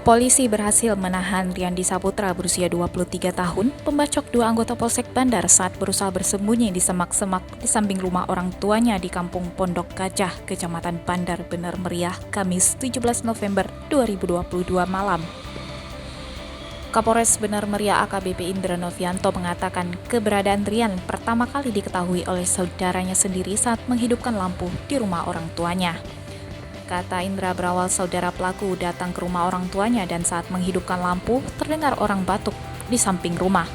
Polisi berhasil menahan Riyandi Saputra berusia 23 tahun, pembacok dua anggota Polsek Bandar saat berusaha bersembunyi di semak-semak di samping rumah orang tuanya di Kampung Pondok Gajah, Kecamatan Bandar Bener Meriah, Kamis 17 November 2022 malam. Kapolres Bener Meriah AKBP Indra Novianto mengatakan keberadaan Rian pertama kali diketahui oleh saudaranya sendiri saat menghidupkan lampu di rumah orang tuanya. Kata Indra, berawal saudara pelaku datang ke rumah orang tuanya dan saat menghidupkan lampu, terdengar orang batuk di samping rumah.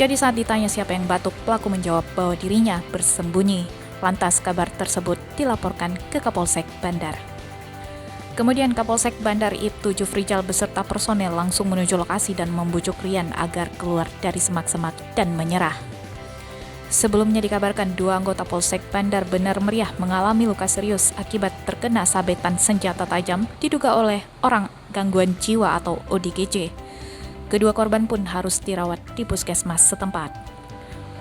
Jadi saat ditanya siapa yang batuk, pelaku menjawab bahwa dirinya bersembunyi. Lantas kabar tersebut dilaporkan ke Kapolsek Bandar. Kemudian Kapolsek Bandar Ibtu Jufrijal beserta personel langsung menuju lokasi dan membujuk Rian agar keluar dari semak-semak dan menyerah. Sebelumnya dikabarkan dua anggota Polsek Bandar Bener Meriah mengalami luka serius akibat terkena sabetan senjata tajam diduga oleh orang gangguan jiwa atau ODGJ. Kedua korban pun harus dirawat di puskesmas setempat.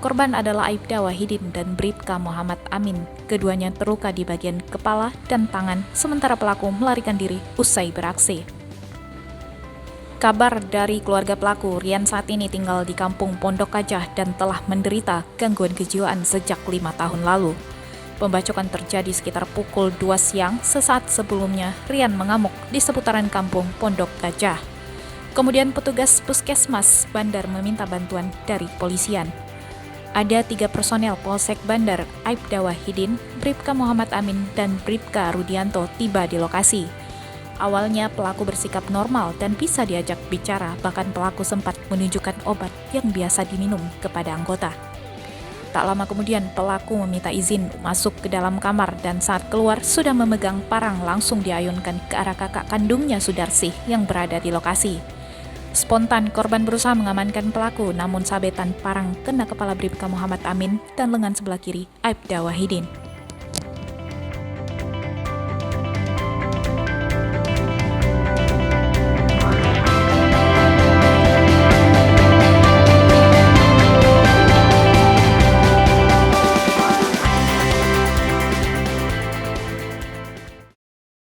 Korban adalah Aibda Wahidin dan Bribka Muhammad Amin. Keduanya terluka di bagian kepala dan tangan, sementara pelaku melarikan diri usai beraksi. Kabar dari keluarga pelaku, Rian saat ini tinggal di Kampung Pondok Gajah dan telah menderita gangguan kejiwaan sejak 5 tahun lalu. Pembacokan terjadi sekitar pukul 2 siang, sesaat sebelumnya Rian mengamuk di seputaran Kampung Pondok Gajah. Kemudian petugas puskesmas Bandar meminta bantuan dari polisian. Ada 3 personel Polsek Bandar, Aibda Wahidin, Bribka Muhammad Amin, dan Bribka Rudianto tiba di lokasi. Awalnya pelaku bersikap normal dan bisa diajak bicara, bahkan pelaku sempat menunjukkan obat yang biasa diminum kepada anggota. Tak lama kemudian pelaku meminta izin masuk ke dalam kamar dan saat keluar sudah memegang parang langsung diayunkan ke arah kakak kandungnya Sudarsih yang berada di lokasi. Spontan korban berusaha mengamankan pelaku, namun sabetan parang kena kepala Bribka Muhammad Amin dan lengan sebelah kiri Aibda Wahidin.